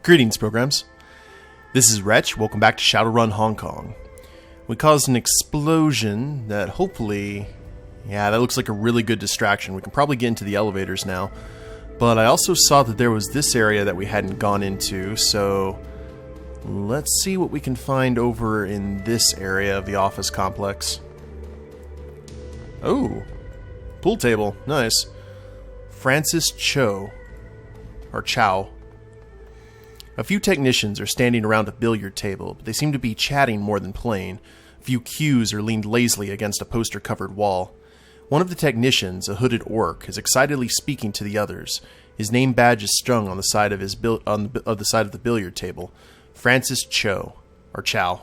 Greetings, programs. This is Wretch. Welcome back to Shadowrun Hong Kong. We caused an explosion that hopefully... Yeah, that looks like a really good distraction. We can probably get into the elevators now. But I also saw that there was this area that we hadn't gone into, so... Let's see what we can find over in this area of the office complex. Oh! Pool table. Nice. Francis Cho. Or Chow. A few technicians are standing around a billiard table, but they seem to be chatting more than playing. A few cues are leaned lazily against a poster-covered wall. One of the technicians, a hooded orc, is excitedly speaking to the others. His name badge is strung on the side of the billiard table. Francis Cho, or Chow,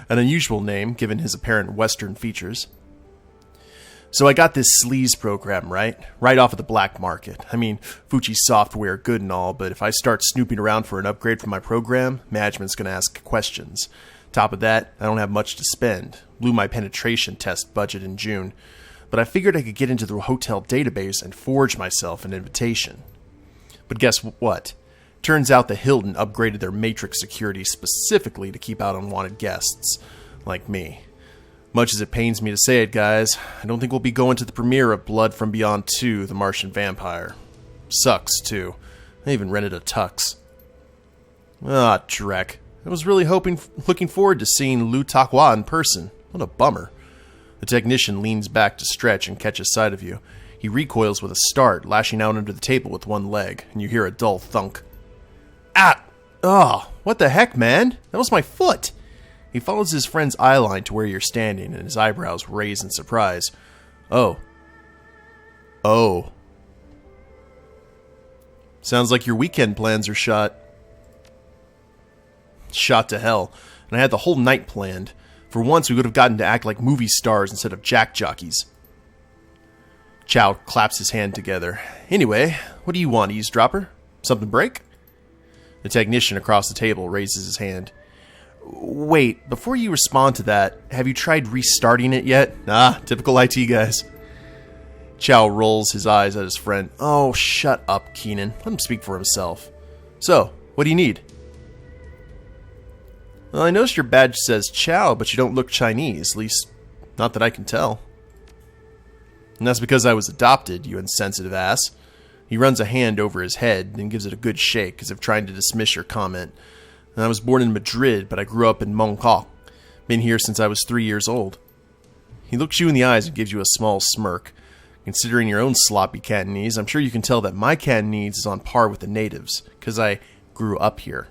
an unusual name given his apparent Western features. So I got this sleaze program, right off of the black market. I mean, Fuji software, good and all, but if I start snooping around for an upgrade for my program, management's going to ask questions. Top of that, I don't have much to spend. Blew my penetration test budget in June. But I figured I could get into the hotel database and forge myself an invitation. But guess what? Turns out the Hilton upgraded their matrix security specifically to keep out unwanted guests, like me. Much as it pains me to say it, guys, I don't think we'll be going to the premiere of Blood from Beyond 2, The Martian Vampire. Sucks, too. I even rented a tux. Ah, dreck. I was really looking forward to seeing Lu Takhua in person. What a bummer. The technician leans back to stretch and catches sight of you. He recoils with a start, lashing out under the table with one leg, and you hear a dull thunk. Ah! Oh, what the heck, man? That was my foot! He follows his friend's eye line to where you're standing, and his eyebrows raise in surprise. Oh. Sounds like your weekend plans are shot. Shot to hell. And I had the whole night planned. For once, we would have gotten to act like movie stars instead of jack jockeys. Chow claps his hand together. Anyway, what do you want, eavesdropper? Something break? The technician across the table raises his hand. Wait, before you respond to that, have you tried restarting it yet? Ah, typical IT guys. Chow rolls his eyes at his friend. Oh, shut up, Keenan. Let him speak for himself. So, what do you need? Well, I noticed your badge says Chow, but you don't look Chinese, at least not that I can tell. And that's because I was adopted, you insensitive ass. He runs a hand over his head and gives it a good shake, as if trying to dismiss your comment. And I was born in Madrid, but I grew up in Mongkok. Been here since I was 3 years old. He looks you in the eyes and gives you a small smirk. Considering your own sloppy Cantonese, I'm sure you can tell that my Cantonese is on par with the natives, because I grew up here.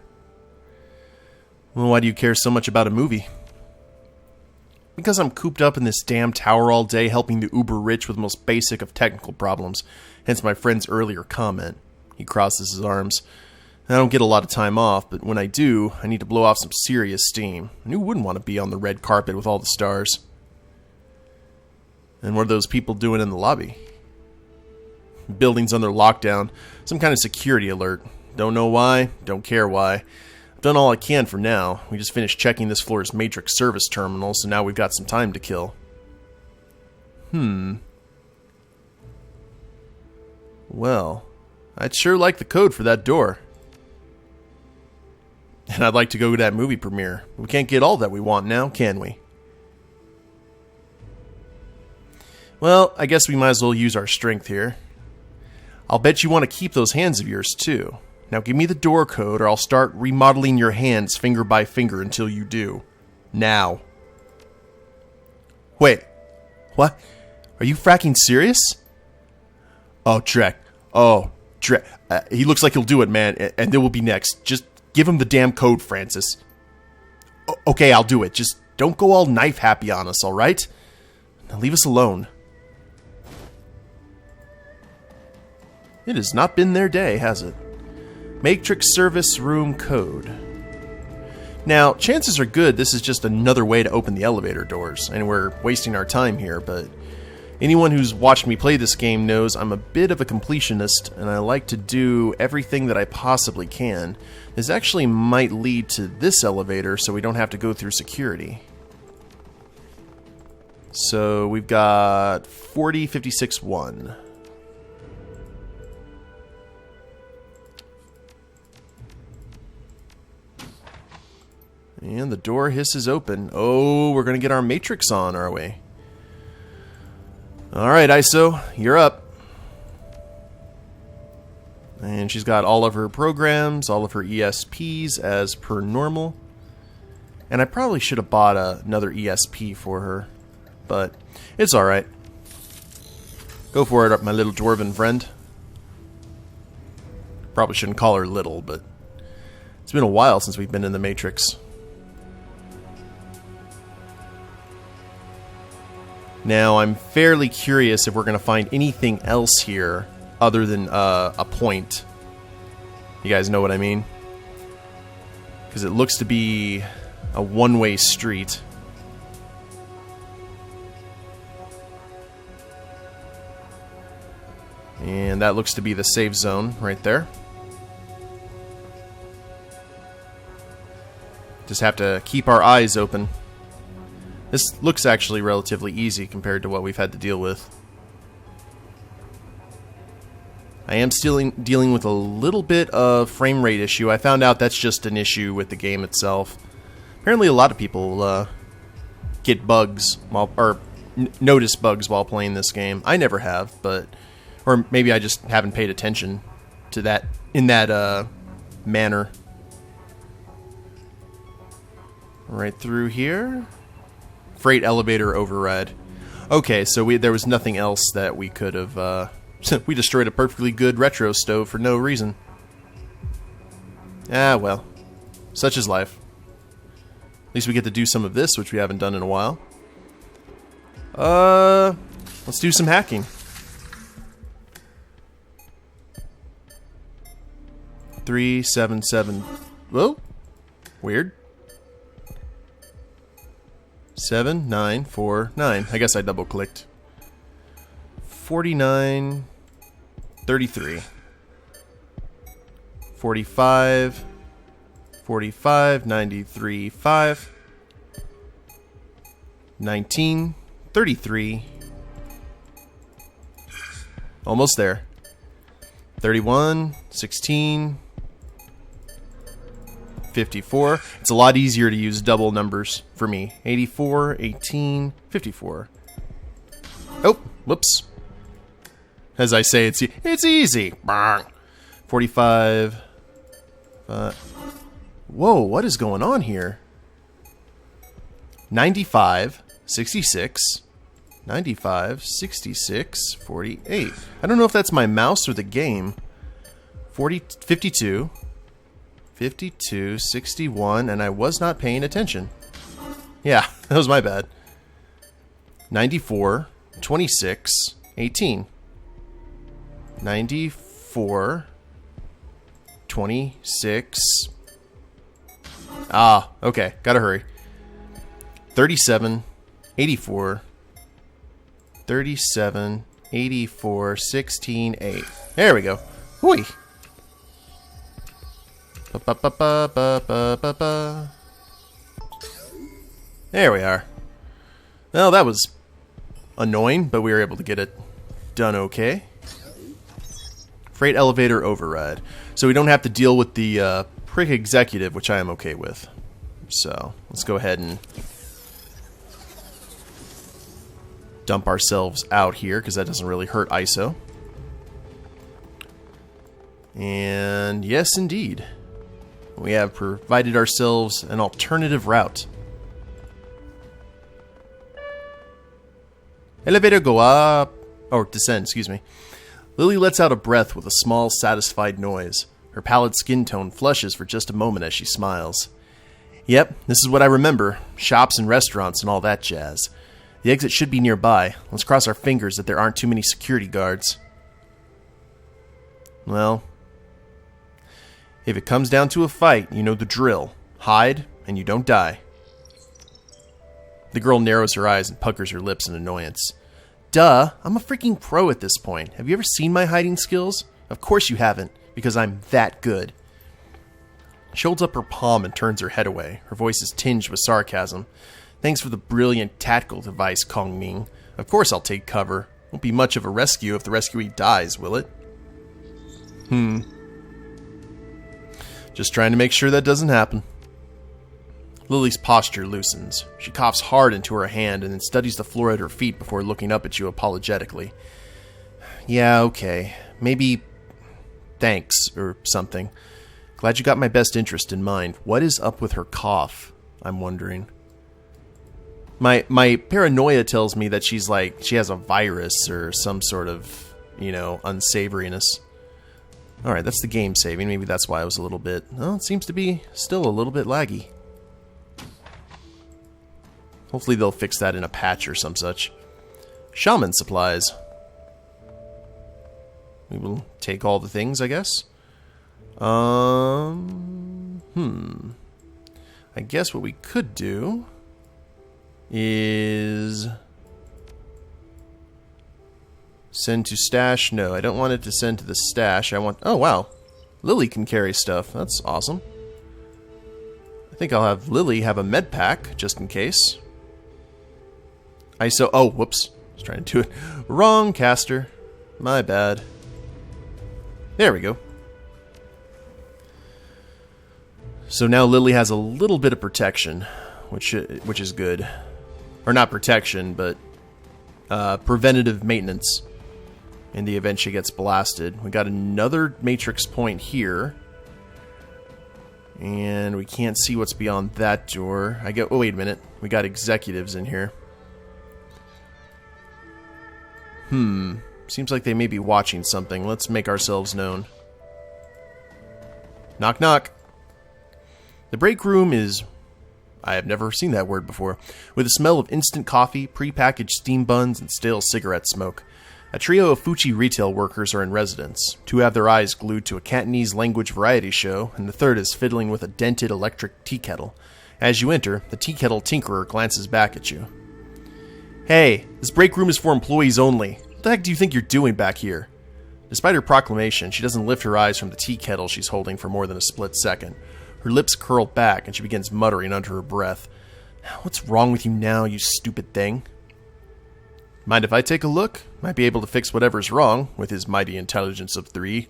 Well, why do you care so much about a movie? Because I'm cooped up in this damn tower all day helping the uber-rich with the most basic of technical problems, hence my friend's earlier comment. He crosses his arms. I don't get a lot of time off, but when I do, I need to blow off some serious steam. And who wouldn't want to be on the red carpet with all the stars? And what are those people doing in the lobby? Building's under lockdown. Some kind of security alert. Don't know why, don't care why. I've done all I can for now. We just finished checking this floor's matrix service terminal, so now we've got some time to kill. Well, I'd sure like the code for that door. And I'd like to go to that movie premiere. We can't get all that we want now, can we? Well, I guess we might as well use our strength here. I'll bet you want to keep those hands of yours, too. Now give me the door code, or I'll start remodeling your hands finger by finger until you do. Now. Wait. What? Are you fracking serious? Oh, Drek. He looks like he'll do it, man, and there will be next. Just give him the damn code, Francis. Okay, I'll do it. Just don't go all knife happy on us, alright? Now leave us alone. It has not been their day, has it? Matrix service room code. Now, chances are good this is just another way to open the elevator doors, and we're wasting our time here, but anyone who's watched me play this game knows I'm a bit of a completionist, and I like to do everything that I possibly can. This actually might lead to this elevator, so we don't have to go through security. So we've got 4056-1. And the door hisses open. Oh, we're going to get our matrix on, are we? Alright, ISO, you're up. And she's got all of her programs, all of her ESPs as per normal. And I probably should have bought another ESP for her, but it's alright. Go for it, my little dwarven friend. Probably shouldn't call her little, but it's been a while since we've been in the Matrix. Now, I'm fairly curious if we're going to find anything else here other than a point. You guys know what I mean? Because it looks to be a one-way street. And that looks to be the safe zone right there. Just have to keep our eyes open. This looks actually relatively easy compared to what we've had to deal with. I am still dealing with a little bit of frame rate issue. I found out that's just an issue with the game itself. Apparently a lot of people get bugs or notice bugs while playing this game. I never have, but or maybe I just haven't paid attention to that in that manner. Right through here. Freight elevator override. Okay, so there was nothing else that we could have... we destroyed a perfectly good retro stove for no reason. Ah, well. Such is life. At least we get to do some of this, which we haven't done in a while. Let's do some hacking. 377. Whoa. Weird. 7949. I guess I double clicked. 49 33 45 45 93 5 19 33. Almost there. 31 16 54. It's a lot easier to use double numbers for me. 84, 18, 54. Oh, whoops. As I say, it's easy. 45. Whoa, what is going on here? 95, 66, 95, 66, 48. I don't know if that's my mouse or the game. 52. 52, 61, and I was not paying attention. Yeah, that was my bad. 94, 26, 18. 94, 26. Ah, okay, gotta hurry. 37, 84. 37, 84, 16, 8. There we go. Whee! There we are. Well, that was annoying, but we were able to get it done okay. Freight elevator override. So we don't have to deal with the prick executive, which I am okay with. So let's go ahead and dump ourselves out here, because that doesn't really hurt ISO. And yes, indeed. We have provided ourselves an alternative route. Elevator go up. Or descend, excuse me. Lily lets out a breath with a small, satisfied noise. Her pallid skin tone flushes for just a moment as she smiles. Yep, this is what I remember. Shops and restaurants and all that jazz. The exit should be nearby. Let's cross our fingers that there aren't too many security guards. Well, if it comes down to a fight, you know the drill. Hide, and you don't die. The girl narrows her eyes and puckers her lips in annoyance. Duh, I'm a freaking pro at this point. Have you ever seen my hiding skills? Of course you haven't, because I'm that good. She holds up her palm and turns her head away. Her voice is tinged with sarcasm. Thanks for the brilliant tactical device, Kong Ming. Of course I'll take cover. Won't be much of a rescue if the rescuee dies, will it? Just trying to make sure that doesn't happen. Lily's posture loosens. She coughs hard into her hand and then studies the floor at her feet before looking up at you apologetically. Yeah, okay. Maybe thanks or something. Glad you got my best interest in mind. What is up with her cough? I'm wondering. My paranoia tells me that she's like, she has a virus or some sort of, unsavoriness. Alright, that's the game saving. Maybe that's why I was a little bit... Well, it seems to be still a little bit laggy. Hopefully they'll fix that in a patch or some such. Shaman supplies. We will take all the things, I guess. I guess what we could do is send to stash. No, I don't want it to send to the stash. I want... Oh, wow. Lily can carry stuff. That's awesome. I think I'll have Lily have a med pack, just in case. ISO... Oh, whoops. I was trying to do it. Wrong caster. My bad. There we go. So now Lily has a little bit of protection, which is good. Or not protection, but preventative maintenance in the event she gets blasted. We got another matrix point here. And we can't see what's beyond that door. Oh, wait a minute. We got executives in here. Seems like they may be watching something. Let's make ourselves known. Knock, knock. The break room is... I have never seen that word before. With a smell of instant coffee, pre-packaged steam buns, and stale cigarette smoke. A trio of Fuchi retail workers are in residence. Two have their eyes glued to a Cantonese language variety show, and the third is fiddling with a dented electric tea kettle. As you enter, the tea kettle tinkerer glances back at you. Hey, this break room is for employees only. What the heck do you think you're doing back here? Despite her proclamation, she doesn't lift her eyes from the tea kettle she's holding for more than a split second. Her lips curl back, and she begins muttering under her breath. What's wrong with you now, you stupid thing? Mind if I take a look? Might be able to fix whatever's wrong, with his mighty intelligence of 3.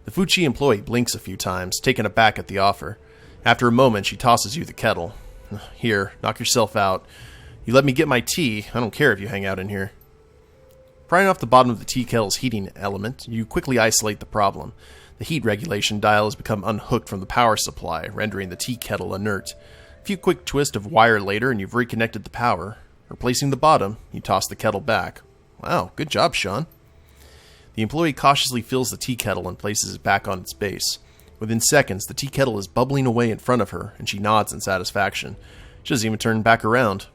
The Fuchi employee blinks a few times, taken aback at the offer. After a moment, she tosses you the kettle. Here, knock yourself out. You let me get my tea, I don't care if you hang out in here. Prying off the bottom of the tea kettle's heating element, you quickly isolate the problem. The heat regulation dial has become unhooked from the power supply, rendering the tea kettle inert. A few quick twists of wire later and you've reconnected the power. Replacing the bottom, you toss the kettle back. Wow, good job, Sean. The employee cautiously fills the tea kettle and places it back on its base. Within seconds, the tea kettle is bubbling away in front of her, and she nods in satisfaction. She doesn't even turn back around.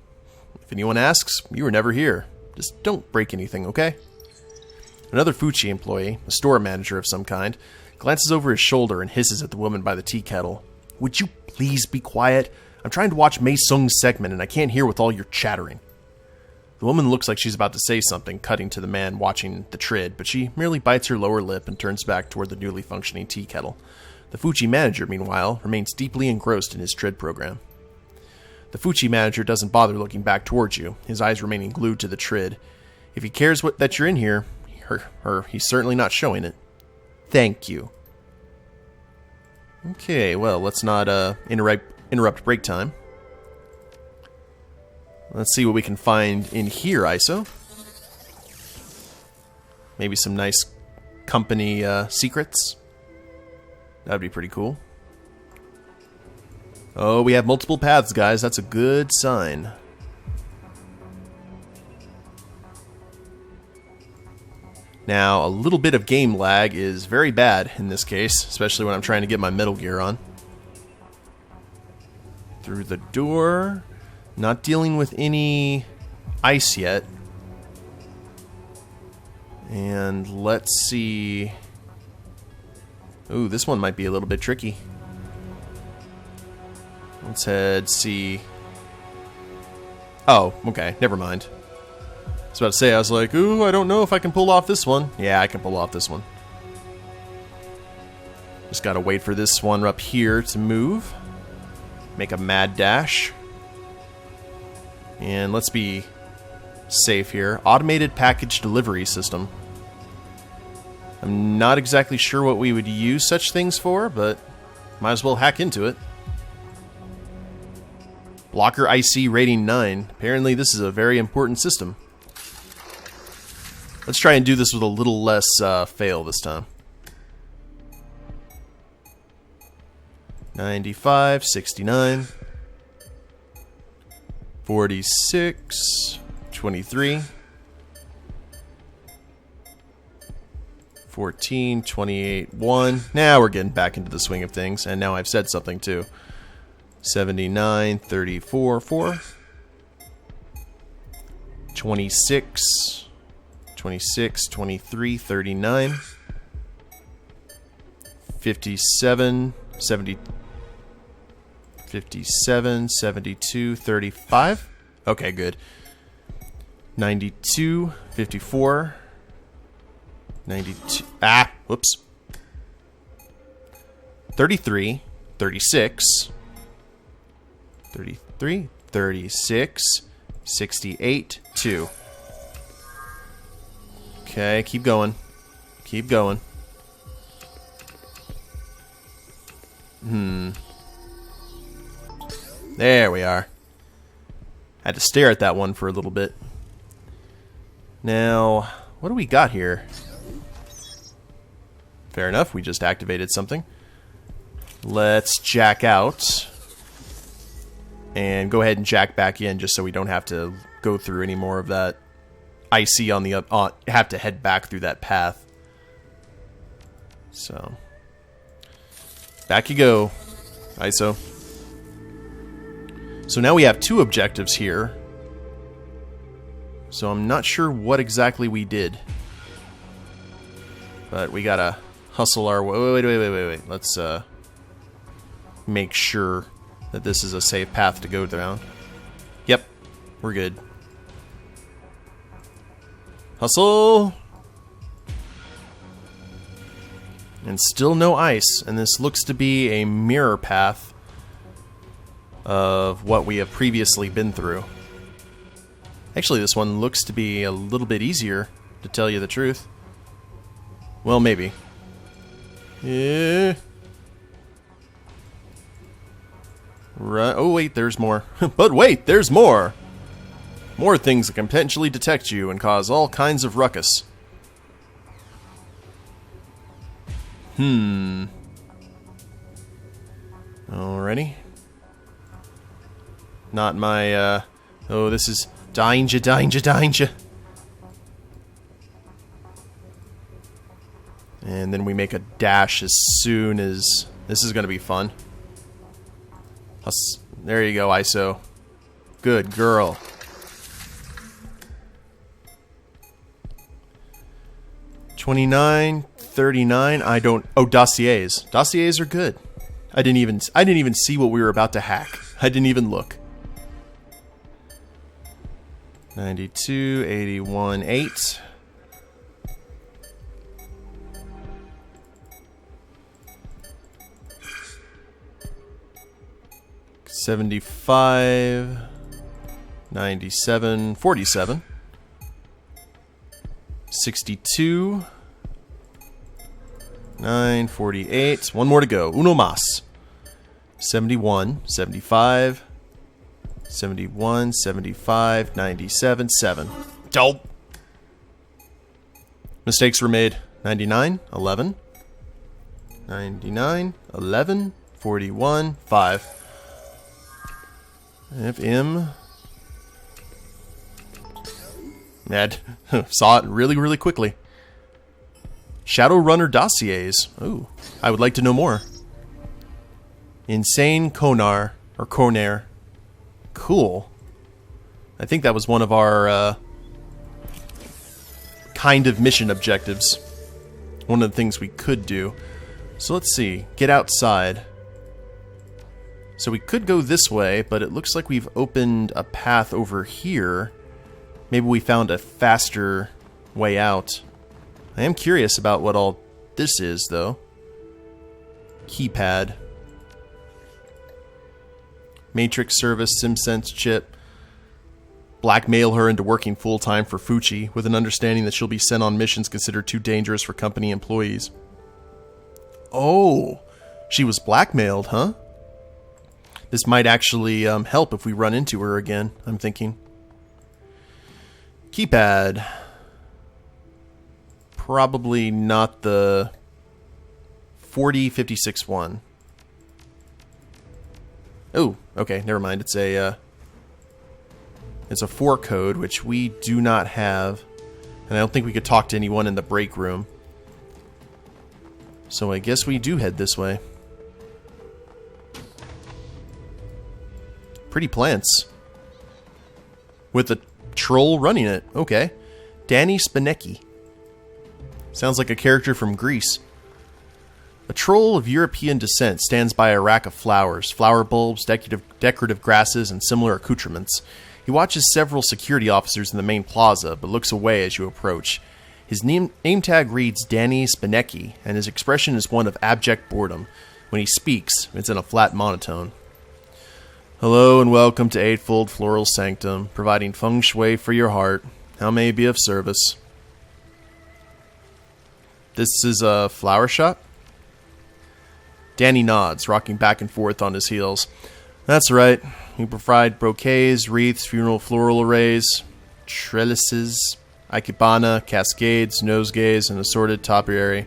If anyone asks, you were never here. Just don't break anything, okay? Another Fuchi employee, a store manager of some kind, glances over his shoulder and hisses at the woman by the tea kettle. Would you please be quiet? I'm trying to watch Mei Sung's segment and I can't hear with all your chattering. The woman looks like she's about to say something, cutting to the man watching the trid, but she merely bites her lower lip and turns back toward the newly functioning tea kettle. The Fuchi manager, meanwhile, remains deeply engrossed in his trid program. The Fuchi manager doesn't bother looking back towards you, his eyes remaining glued to the trid. If he cares that you're in here, he's certainly not showing it. Thank you. Okay, well, let's not interrupt break time. Let's see what we can find in here, ISO. Maybe some nice company secrets. That'd be pretty cool. Oh, we have multiple paths, guys. That's a good sign. Now, a little bit of game lag is very bad in this case, especially when I'm trying to get my Metal Gear on. Through the door. Not dealing with any ice yet. And let's see. Ooh, this one might be a little bit tricky. Let's head see. Oh, okay, never mind. I was about to say, I was like, ooh, I don't know if I can pull off this one. Yeah, I can pull off this one. Just gotta wait for this one up here to move. Make a mad dash. And let's be safe here. Automated package delivery system. I'm not exactly sure what we would use such things for, but might as well hack into it. Blocker IC rating 9. Apparently this is a very important system. Let's try and do this with a little less fail this time. 95, 69, 46, 23, 14, 28, 1. Now we're getting back into the swing of things, and now I've said something too. 79, 34, 4, 26, 26, 23, 39, 57, 70, 57, 72, 35. Okay, good. 92, 54, 92. Ah, whoops. 33, 36, 33, 36, 68, 2. Okay, keep going. Keep going. There we are. Had to stare at that one for a little bit. Now, what do we got here? Fair enough, we just activated something. Let's jack out. And go ahead and jack back in just so we don't have to go through any more of that IC on the have to head back through that path. So back you go, ISO. So now we have 2 objectives here. So I'm not sure what exactly we did, but we gotta hustle our way. Wait. Let's make sure that this is a safe path to go down. Yep, we're good. Hustle! And still no ice, and this looks to be a mirror path of what we have previously been through. Actually, this one looks to be a little bit easier, to tell you the truth. Well, maybe. Yeah. Right. Oh, wait, there's more. But wait, there's more! More things that can potentially detect you and cause all kinds of ruckus. Alrighty. Not my, oh, this is danger. And then we make a dash as soon as... This is gonna be fun. There you go, ISO. Good girl. $29, $39. I don't. Oh, dossiers. Dossiers are good. I didn't even see what we were about to hack. I didn't even look. 92, 81, 8. $75, 97, 47, 62, 9, 48. One more to go. Uno mas. 71, 75, 71, 75, 97, 7. Dope. Mistakes were made. 99, 11, 99, 11, 41, 5. FM. Mad. Saw it really quickly. Shadowrunner dossiers. Ooh, I would like to know more. Insane Konar, or Konair. Cool. I think that was one of our kind of mission objectives. One of the things we could do. So let's see. Get outside. So we could go this way, but it looks like we've opened a path over here. Maybe we found a faster way out. I am curious about what all this is, though. Keypad. Matrix service, SimSense chip. Blackmail her into working full-time for Fuchi, with an understanding that she'll be sent on missions considered too dangerous for company employees. Oh, she was blackmailed, huh? This might actually help if we run into her again, I'm thinking. Keypad. Probably not the 4056 one. Oh, okay, never mind. It's a 4 code, which we do not have. And I don't think we could talk to anyone in the break room. So I guess we do head this way. Pretty plants. With a troll running it. Okay. Danny Spinecki. Sounds like a character from Greece. A troll of European descent stands by a rack of flowers, flower bulbs, decorative grasses, and similar accoutrements. He watches several security officers in the main plaza, but looks away as you approach. His name tag reads Danny Spinecki, and his expression is one of abject boredom. When he speaks, it's in a flat monotone. Hello and welcome to Eightfold Floral Sanctum, providing feng shui for your heart. How may I be of service? This is a flower shop? Danny nods, rocking back and forth on his heels. That's right. We provide bouquets, wreaths, funeral floral arrays, trellises, ikebana, cascades, nosegays, and assorted topiary.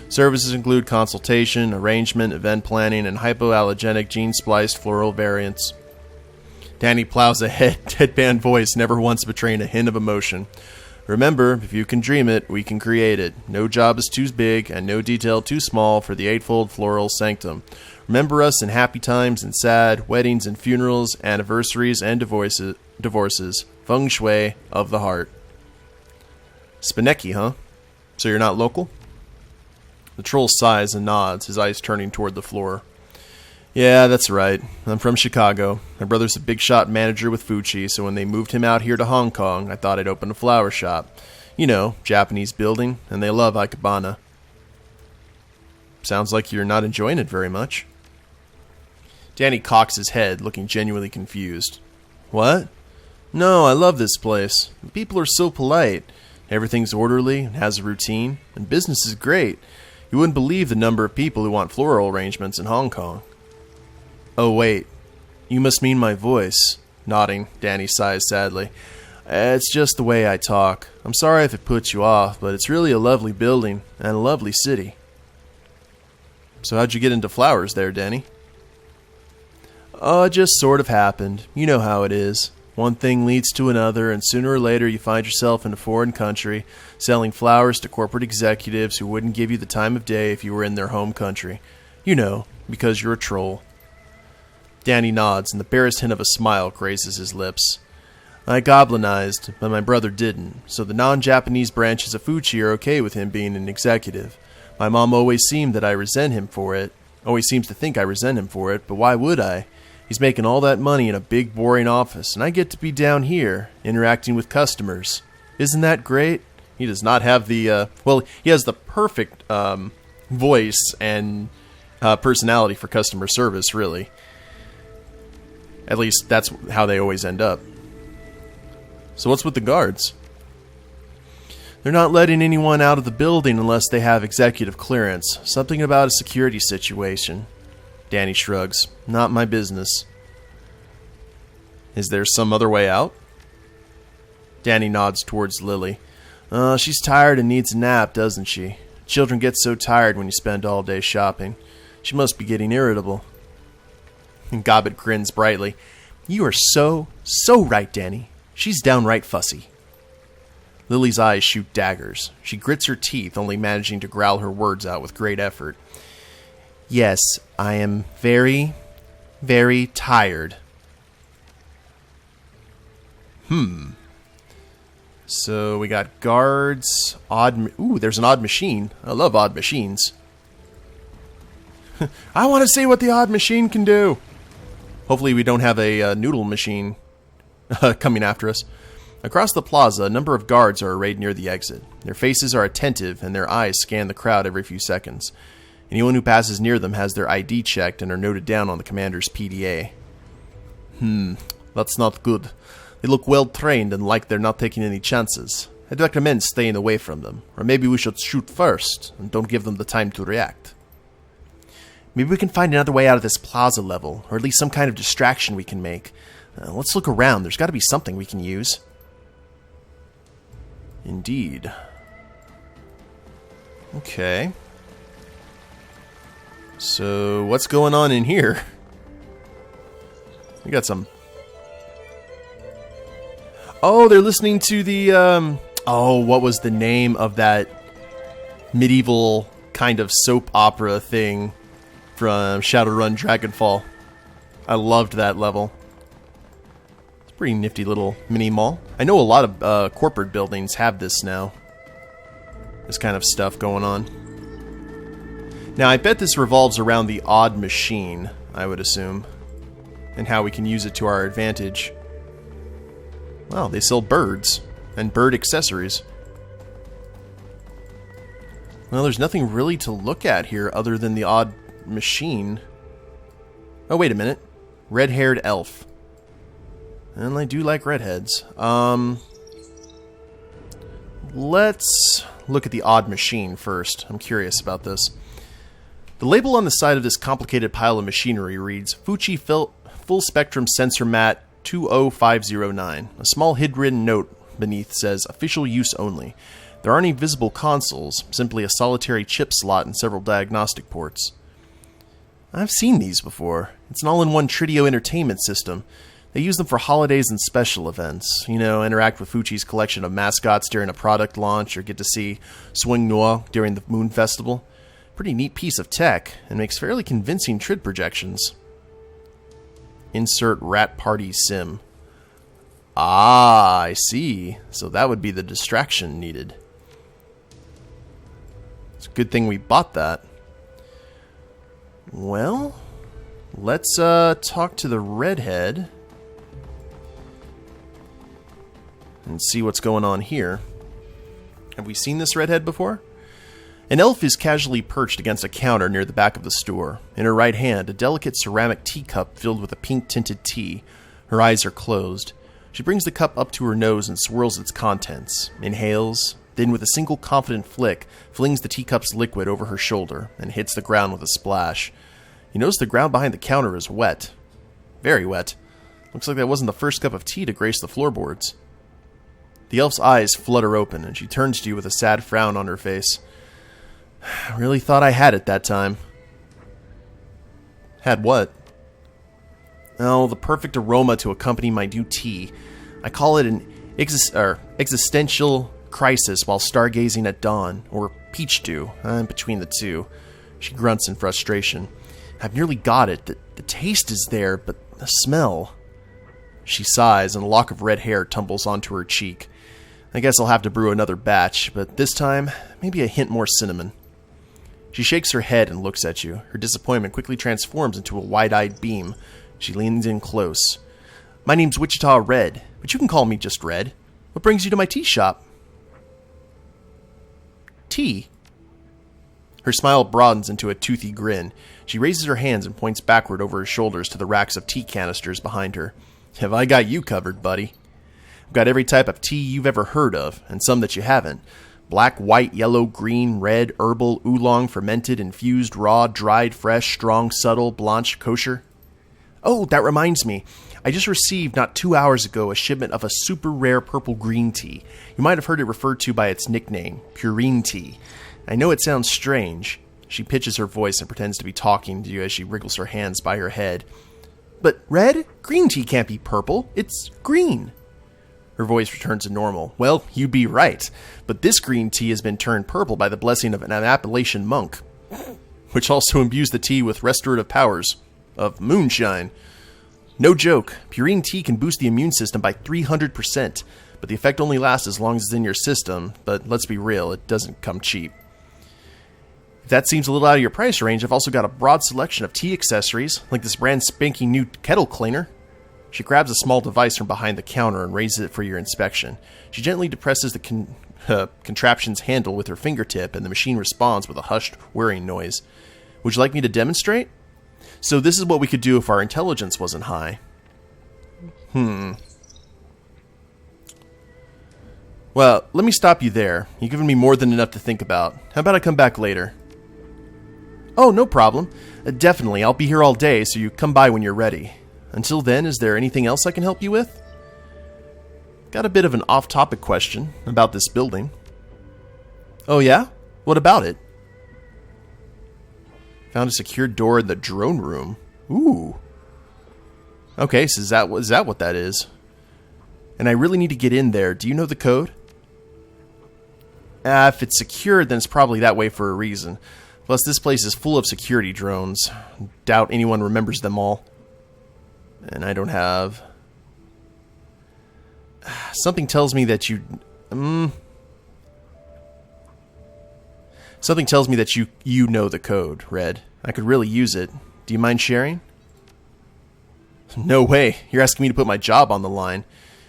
Services include consultation, arrangement, event planning, and hypoallergenic gene-spliced floral variants. Danny plows ahead, deadpan voice, never once betraying a hint of emotion. Remember, if you can dream it, we can create it. No job is too big, and no detail too small for the Eightfold Floral Sanctum. Remember us in happy times and sad, weddings and funerals, anniversaries and divorces. Feng shui of the heart. Spinecki, huh? So you're not local? The troll sighs and nods, his eyes turning toward the floor. Yeah, that's right. I'm from Chicago. My brother's a big shot manager with Fuji, so when they moved him out here to Hong Kong, I thought I'd open a flower shop. You know, Japanese building, and they love ikebana. Sounds like you're not enjoying it very much. Danny cocks his head, looking genuinely confused. What? No, I love this place. The people are so polite. Everything's orderly and has a routine, and business is great. You wouldn't believe the number of people who want floral arrangements in Hong Kong. Oh, wait. You must mean my voice. Nodding, Danny sighs sadly. It's just the way I talk. I'm sorry if it puts you off, but it's really a lovely building and a lovely city. So how'd you get into flowers there, Danny? Oh, it just sort of happened. You know how it is. One thing leads to another, and sooner or later you find yourself in a foreign country, selling flowers to corporate executives who wouldn't give you the time of day if you were in their home country. You know, because you're a troll. Danny nods, and the barest hint of a smile grazes his lips. I goblinized, but my brother didn't, so the non-Japanese branches of Fuji are okay with him being an executive. My mom always seems to think I resent him for it, but why would I? He's making all that money in a big, boring office, and I get to be down here, interacting with customers. Isn't that great? He does not have the, he has the perfect voice and personality for customer service, really. At least that's how they always end up. So what's with the guards? They're not letting anyone out of the building unless they have executive clearance. Something about a security situation. Danny shrugs. Not my business. Is there some other way out? Danny nods towards Lily. She's tired and needs a nap, doesn't she? Children get so tired when you spend all day shopping. She must be getting irritable. And Gobbet grins brightly. You are so right, Danny. She's downright fussy. Lily's eyes shoot daggers. She grits her teeth, only managing to growl her words out with great effort. Yes, I am very, very tired. So we got guards, there's an odd machine. I love odd machines. I want to see what the odd machine can do. Hopefully we don't have a noodle machine coming after us. Across the plaza, a number of guards are arrayed near the exit. Their faces are attentive, and their eyes scan the crowd every few seconds. Anyone who passes near them has their ID checked and are noted down on the commander's PDA. That's not good. They look well trained and like they're not taking any chances. I'd recommend staying away from them, or maybe we should shoot first, and don't give them the time to react. Maybe we can find another way out of this plaza level, or at least some kind of distraction we can make. Let's look around. There's got to be something we can use. Indeed. Okay. So, what's going on in here? We got some... Oh, they're listening to the, Oh, what was the name of that medieval kind of soap opera thing from Shadowrun Dragonfall? I loved that level. It's a pretty nifty little mini mall. I know a lot of corporate buildings have this now. This kind of stuff going on. Now, I bet this revolves around the odd machine, I would assume, and how we can use it to our advantage. Well, they sell birds and bird accessories. Well, there's nothing really to look at here other than the odd machine. Oh, wait a minute. Red-haired elf. And I do like redheads. Let's look at the odd machine first. I'm curious about this. The label on the side of this complicated pile of machinery reads, Fuji Full Spectrum Sensor Mat 20509. A small hidden note beneath says, Official use only. There aren't any visible consoles, simply a solitary chip slot and several diagnostic ports. I've seen these before. It's an all-in-one Trideo entertainment system. They use them for holidays and special events. You know, interact with Fuji's collection of mascots during a product launch, or get to see Swing Noir during the Moon Festival. Pretty neat piece of tech, and makes fairly convincing Trid projections. Insert Rat Party Sim. Ah, I see. So that would be the distraction needed. It's a good thing we bought that. Well, let's talk to the redhead and see what's going on here. Have we seen this redhead before? An elf is casually perched against a counter near the back of the store. In her right hand, a delicate ceramic teacup filled with a pink-tinted tea. Her eyes are closed. She brings the cup up to her nose and swirls its contents, inhales, then with a single confident flick, flings the teacup's liquid over her shoulder and hits the ground with a splash. You notice the ground behind the counter is wet. Very wet. Looks like that wasn't the first cup of tea to grace the floorboards. The elf's eyes flutter open, and she turns to you with a sad frown on her face. I really thought I had it that time. Had what? Oh, the perfect aroma to accompany my new tea. I call it an existential crisis while stargazing at dawn, or peach dew. I'm between the two. She grunts in frustration. I've nearly got it. The taste is there, but the smell... She sighs, and a lock of red hair tumbles onto her cheek. I guess I'll have to brew another batch, but this time, maybe a hint more cinnamon. She shakes her head and looks at you. Her disappointment quickly transforms into a wide-eyed beam. She leans in close. My name's Wichita Red, but you can call me just Red. What brings you to my tea shop? Tea? Her smile broadens into a toothy grin. She raises her hands and points backward over her shoulders to the racks of tea canisters behind her. Have I got you covered, buddy? I've got every type of tea you've ever heard of, and some that you haven't. Black, white, yellow, green, red, herbal, oolong, fermented, infused, raw, dried, fresh, strong, subtle, blanche, kosher. Oh, that reminds me. I just received, not 2 hours ago, a shipment of a super rare purple green tea. You might have heard it referred to by its nickname, Purine tea. I know it sounds strange. She pitches her voice and pretends to be talking to you as she wriggles her hands by her head. But Red, green tea can't be purple. It's green. Her voice returns to normal. Well, you'd be right. But this green tea has been turned purple by the blessing of an Appalachian monk, which also imbues the tea with restorative powers of moonshine. No joke, Purine tea can boost the immune system by 300%, but the effect only lasts as long as it's in your system, but let's be real, it doesn't come cheap. If that seems a little out of your price range, I've also got a broad selection of tea accessories, like this brand spanking new kettle cleaner. She grabs a small device from behind the counter and raises it for your inspection. She gently depresses the contraption's handle with her fingertip, and the machine responds with a hushed, whirring noise. Would you like me to demonstrate? So this is what we could do if our intelligence wasn't high. Well, let me stop you there. You've given me more than enough to think about. How about I come back later? Oh, no problem. Definitely, I'll be here all day, so you come by when you're ready. Until then, is there anything else I can help you with? Got a bit of an off-topic question about this building. Oh yeah? What about it? Found a secured door in the drone room. Ooh. Okay, so is that what that is? And I really need to get in there. Do you know the code? If it's secured, then it's probably that way for a reason. Plus, this place is full of security drones. Doubt anyone remembers them all. And I don't have... Something tells me that you... Something tells me that you know the code, Red. I could really use it. Do you mind sharing? No way. You're asking me to put my job on the line.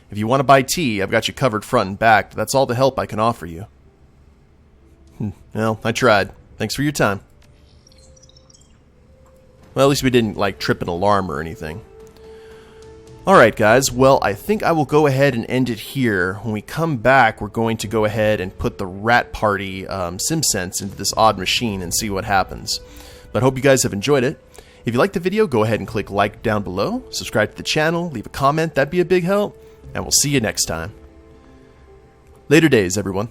If you want to buy tea, I've got you covered front and back, but that's all the help I can offer you. Well, I tried. Thanks for your time. Well, at least we didn't, like, trip an alarm or anything. Alright, guys. Well, I think I will go ahead and end it here. When we come back, we're going to go ahead and put the Rat Party SimSense into this odd machine and see what happens. But I hope you guys have enjoyed it. If you liked the video, go ahead and click like down below. Subscribe to the channel. Leave a comment. That'd be a big help. And we'll see you next time. Later days, everyone.